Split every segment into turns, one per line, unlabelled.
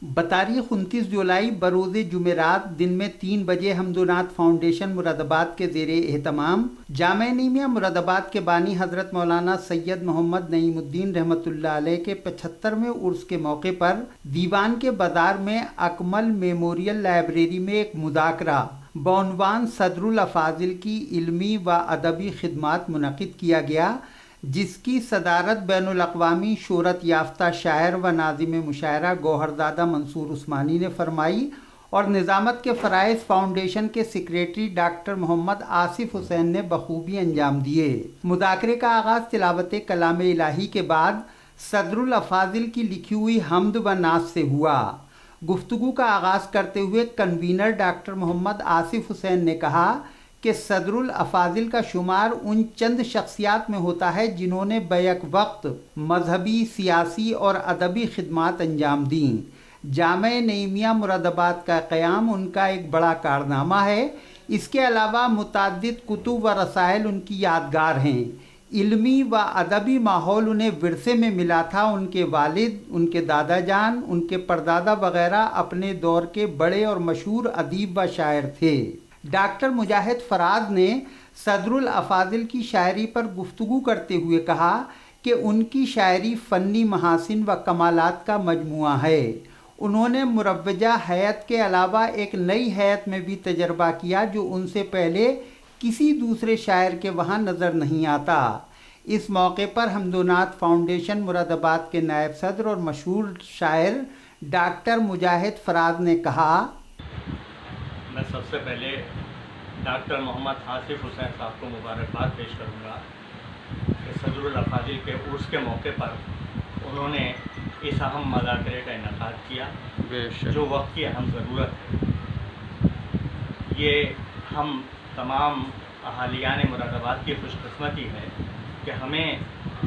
بتاریخ 29 جولائی بروز جمعرات دن میں 3 بجے حمد و نعت فاؤنڈیشن مرادآباد کے زیر اہتمام جامع نعیمیہ مرادآباد کے بانی حضرت مولانا سید محمد نعیم الدین رحمۃ اللہ علیہ کے 75ویں عرس کے موقع پر دیوان کے بازار میں اکمل میموریل لائبریری میں ایک مذاکرہ بعنوان صدر الافاضل کی علمی و ادبی خدمات منعقد کیا گیا، جس کی صدارت بین الاقوامی شہرت یافتہ شاعر و ناظم مشاعرہ گوہرزادہ منصور عثمانی نے فرمائی اور نظامت کے فرائض فاؤنڈیشن کے سیکریٹری ڈاکٹر محمد آصف حسین نے بخوبی انجام دیے۔ مذاکرے کا آغاز تلاوت کلام الہی کے بعد صدر الافاضل کی لکھی ہوئی حمد و نعت سے ہوا۔ گفتگو کا آغاز کرتے ہوئے کنوینر ڈاکٹر محمد آصف حسین نے کہا کہ صدر الافاضل کا شمار ان چند شخصیات میں ہوتا ہے جنہوں نے بیک وقت مذہبی، سیاسی اور ادبی خدمات انجام دیں۔ جامع نعیمیہ مرادآباد کا قیام ان کا ایک بڑا کارنامہ ہے۔ اس کے علاوہ متعدد کتب و رسائل ان کی یادگار ہیں۔ علمی و ادبی ماحول انہیں ورثے میں ملا تھا۔ ان کے والد، ان کے دادا جان، ان کے پردادا وغیرہ اپنے دور کے بڑے اور مشہور ادیب و شاعر تھے۔ ڈاکٹر مجاہد فراز نے صدر الافاضل کی شاعری پر گفتگو کرتے ہوئے کہا کہ ان کی شاعری فنی محاسن و کمالات کا مجموعہ ہے۔ انہوں نے مروجہ حیت کے علاوہ ایک نئی حیت میں بھی تجربہ کیا جو ان سے پہلے کسی دوسرے شاعر کے وہاں نظر نہیں آتا۔ اس موقع پر حمد و نعت فاؤنڈیشن مرادآباد کے نائب صدر اور مشہور شاعر ڈاکٹر مجاہد فراز نے کہا،
میں سب سے پہلے ڈاکٹر محمد آصف حسین صاحب کو مبارکباد پیش کروں گا کہ صدر الافاضل کے عرس کے موقع پر انہوں نے اس اہم مذاکرے کا انعقاد کیا جو وقت کی اہم ضرورت ہے۔ یہ ہم تمام اہالیان مرادآباد کی خوش قسمتی ہے کہ ہمیں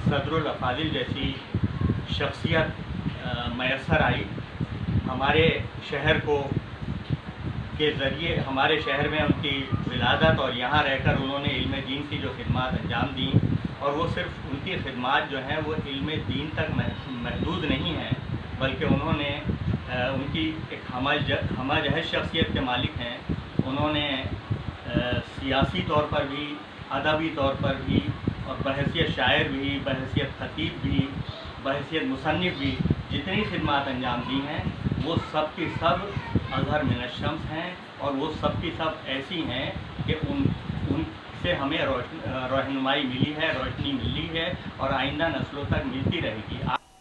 صدر الافاضل جیسی شخصیت میسر آئی۔ ہمارے شہر کو کے ذریعے ہمارے شہر میں ان کی ولادت اور یہاں رہ کر انہوں نے علم دین کی جو خدمات انجام دیں، اور وہ صرف ان کی خدمات جو ہیں وہ علم دین تک محدود نہیں ہیں، بلکہ انہوں نے ان کی ایک ہمہ جہت شخصیت کے مالک ہیں۔ انہوں نے سیاسی طور پر بھی، ادبی طور پر بھی، اور بحیثیت شاعر بھی، بحیثیت خطیب بھی، بحیثیت مصنف بھی جتنی خدمات انجام دی ہیں وہ سب کی سب اظہر من الشمس ہیں، اور وہ سب کی سب ایسی ہیں کہ ان سے ہمیں رہنمائی ملی ہے، روشنی ملی ہے، اور آئندہ نسلوں تک ملتی رہے گی۔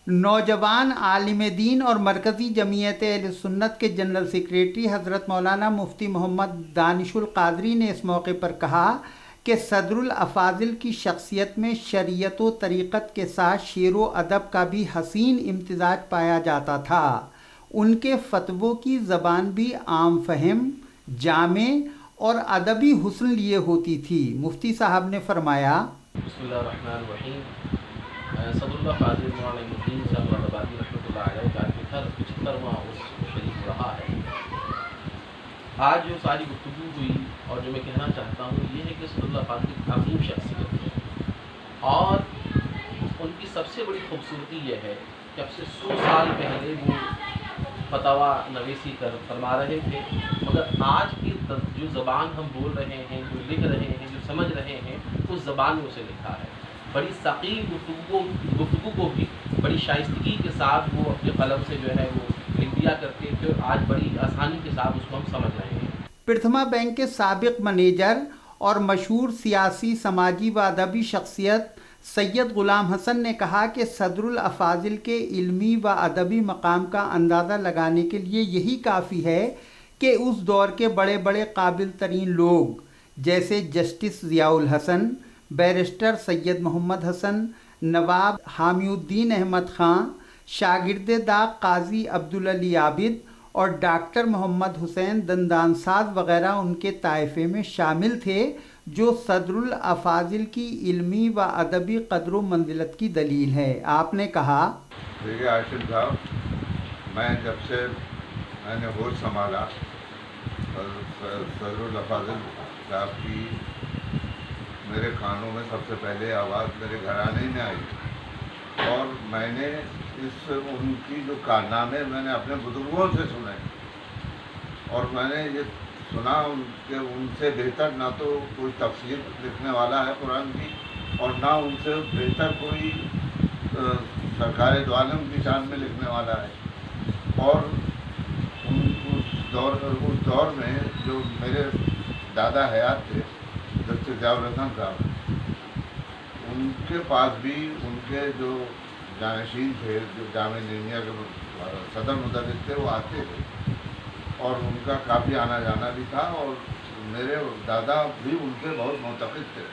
نوجوان عالم دین اور مرکزی جمعیت اہل سنت کے جنرل سیکریٹری حضرت مولانا مفتی محمد دانش القادری نے اس موقع پر کہا کہ صدر الافاضل کی شخصیت میں شریعت و طریقت کے ساتھ شعر و ادب کا بھی حسین امتزاج پایا جاتا تھا۔ ان کے فتووں کی زبان بھی عام فہم، جامع اور ادبی حسن لیے ہوتی تھی۔ مفتی صاحب نے فرمایا،
بسم اللہ الرحمن الرحیم۔ صدر الافاضل مولانا نعیم الدین صاحب مرادآبادی رحمۃ اللہ علیہ کا آخر 75واں عرس شریف رہا ہے۔ آج جو ساری گفتگو ہوئی اور جو میں کہنا چاہتا ہوں یہ ہے کہ صدر الافاضل ایک عظیم شخصیت ہے، اور ان کی سب سے بڑی خوبصورتی یہ ہے کہ اب سے 100 سال پہلے وہ فتویٰ نویسی فرما رہے تھے، مگر آج کی جو زبان ہم بول رہے ہیں، جو لکھ رہے ہیں، جو سمجھ رہے ہیں، اس زبان میں اسے لکھا ہے۔ بڑی ثقیل گفتگو کو بھی بڑی شائستگی کے ساتھ وہ اپنے قلم سے جو ہے وہ لکھ دیا کرتے تھے، اور آج بڑی آسانی کے ساتھ اس کو ہم سمجھ رہے ہیں۔
پرتھما بینک کے سابق منیجر اور مشہور سیاسی، سماجی و ادبی شخصیت سید غلام حسن نے کہا کہ صدر الافاضل کے علمی و ادبی مقام کا اندازہ لگانے کے لیے یہی کافی ہے کہ اس دور کے بڑے بڑے قابل ترین لوگ جیسے جسٹس ضیاء الحسن، بیرسٹر سید محمد حسن، نواب حامی الدین احمد خان، شاگرد داغ قاضی عبدالعلی عابد اور ڈاکٹر محمد حسین دندان ساز وغیرہ ان کے طائفے میں شامل تھے، جو صدر الافاضل کی علمی و ادبی قدر و منزلت کی دلیل ہے۔ آپ نے کہا،
دیکھیے عاشق صاحب، میں جب سے میں نے ہوش سنبھالا صدر الافاضل صاحب کی میرے کانوں میں سب سے پہلے آواز میرے گھرانے میں آئی اور میں نے ان کی جو کارنامے میں نے اپنے بزرگوں سے سنے، اور میں نے یہ سنا کہ ان سے بہتر نہ تو کوئی تفسیر لکھنے والا ہے قرآن کی، اور نہ ان سے بہتر کوئی سرکار دو عالم کی شان میں لکھنے والا ہے۔ اور اس دور میں جو میرے دادا حیات تھے ڈاکٹر ضیاء الرحمن صاحب، ان کے پاس بھی ان کے جو جانشین تھے، جو جامعہ نعیمیہ کے صدر مدرس تھے، وہ آتے تھے اور ان کا کافی آنا جانا بھی تھا، اور میرے دادا بھی ان کے بہت معتقد تھے۔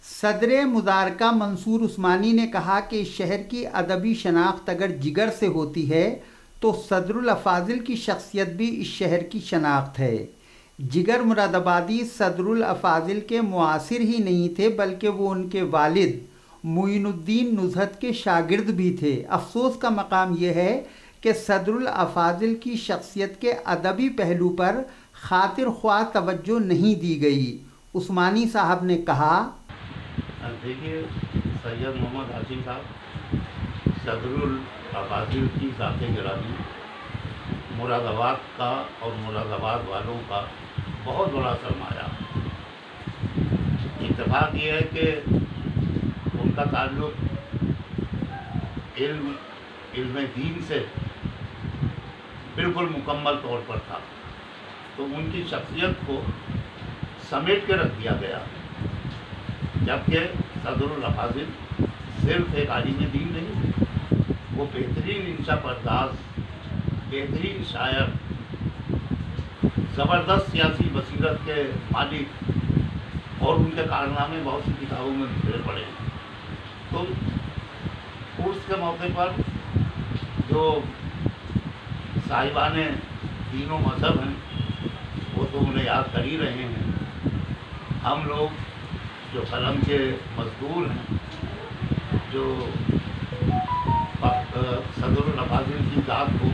صدر مدارکہ منصور عثمانی نے کہا کہ اس شہر کی ادبی شناخت اگر جگر سے ہوتی ہے تو صدر الافاضل کی شخصیت بھی اس شہر کی شناخت ہے۔ جگر مراد آبادی صدر الافاضل کے معاصر ہی نہیں تھے، بلکہ وہ ان کے والد معین الدین نزہت کے شاگرد بھی تھے۔ افسوس کا مقام یہ ہے کہ صدر الافاضل کی شخصیت کے ادبی پہلو پر خاطر خواہ توجہ نہیں دی گئی۔ عثمانی صاحب نے کہا،
دیکھیے سید محمد حاشم صاحب صدر الافاضل کی ذات گرامی مراد آباد کا اور مراد آباد والوں کا بہت بڑا سرمایہ۔ اتفاق یہ ہے کہ ان کا تعلق علم دین سے بالکل مکمل طور پر تھا، تو ان کی شخصیت کو سمیٹ کے رکھ دیا گیا، جبکہ صدر الافاضل صرف ایک عالم دین نہیں، وہ بہترین انشا پرداز، بہترین شاعر، زبردست سیاسی بصیرت کے مالک، اور ان کے کارنامے بہت سی کتابوں میں بکھرے پڑے ہیں۔ تو عرس کے موقع پر جو صاحبان دین و مذہب ہیں وہ تو انہیں یاد کر ہی رہے ہیں، ہم لوگ جو قلم کے مزدور ہیں، جو صدر الافاضل کی ذات کو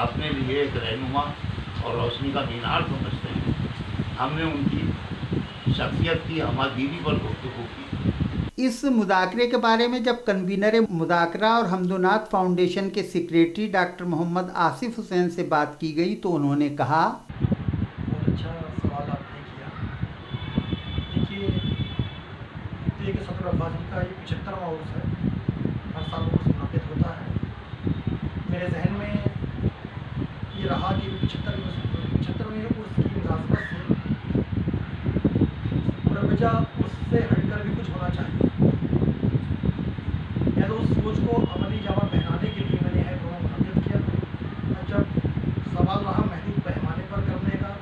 اپنے لیے ایک رہنما اور روشنی کا مینار سمجھتے ہیں، ہم نے ان کی شخصیت کی ہمادیدی پر گفتگو کی۔
اس مذاکرے کے بارے میں جب کنوینر مذاکرہ اور حمد و نعت فاؤنڈیشن کے سیکریٹری ڈاکٹر محمد آصف حسین سے بات کی گئی تو انہوں نے کہا،
بہت اچھا سوال آپ نے کیا۔ دیکھیے کہ صدر الافاضل کا یہ 75واں عرس ہے، ہر سال عرس منعقد ہوتا ہے۔ میرے ذہن میں یہ رہا کہ 75ویں عرس کی مناسبت سے مروجہ اس سے ہٹ کر بھی کچھ ہونا چاہیے، یا تو اس سوچ کو عملی جامہ پہنانے کے لیے میں نے پروگرام منعقد کیا۔ اور جب سوال رہا محدود پیمانے پر کرنے کا،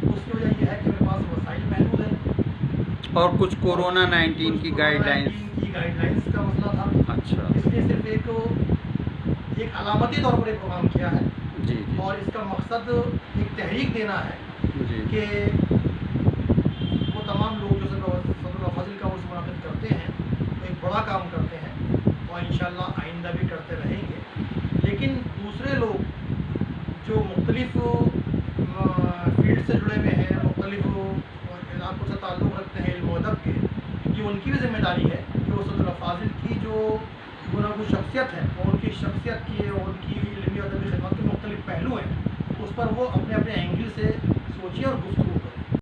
اس کی وجہ یہ ہے کہ میرے پاس وسائل محدود ہیں،
اور کچھ کورونا 19 کی گائیڈ
لائنس کا مسئلہ تھا۔
اچھا،
اس لیے صرف ایک علامتی طور پر ایک پروگرام کیا ہے،
جی
اور اس کا مقصد ایک تحریک دینا ہے
جی
کہ وہ تمام لوگ جو صدر الافاضل کا عرس منعقد کرتے ہیں وہ ایک بڑا کام کرتے ہیں، اور انشاءاللہ آئندہ بھی کرتے رہیں گے۔ لیکن دوسرے لوگ جو مختلف فیلڈ سے جڑے ہوئے ہیں، مختلف علاقوں سے تعلق رکھتے ہیں علم و ادب کے، یہ ان کی بھی ذمہ داری ہے کہ وہ صدر الافاضل کی جو گناگو شخصیت ہے، اور ان کی شخصیت کی اور ان کی علمی و ادبی خدمات کے مختلف پہلو ہیں، اس پر وہ اپنے اپنے اینگل سے سوچیں اور گفتگو کریں۔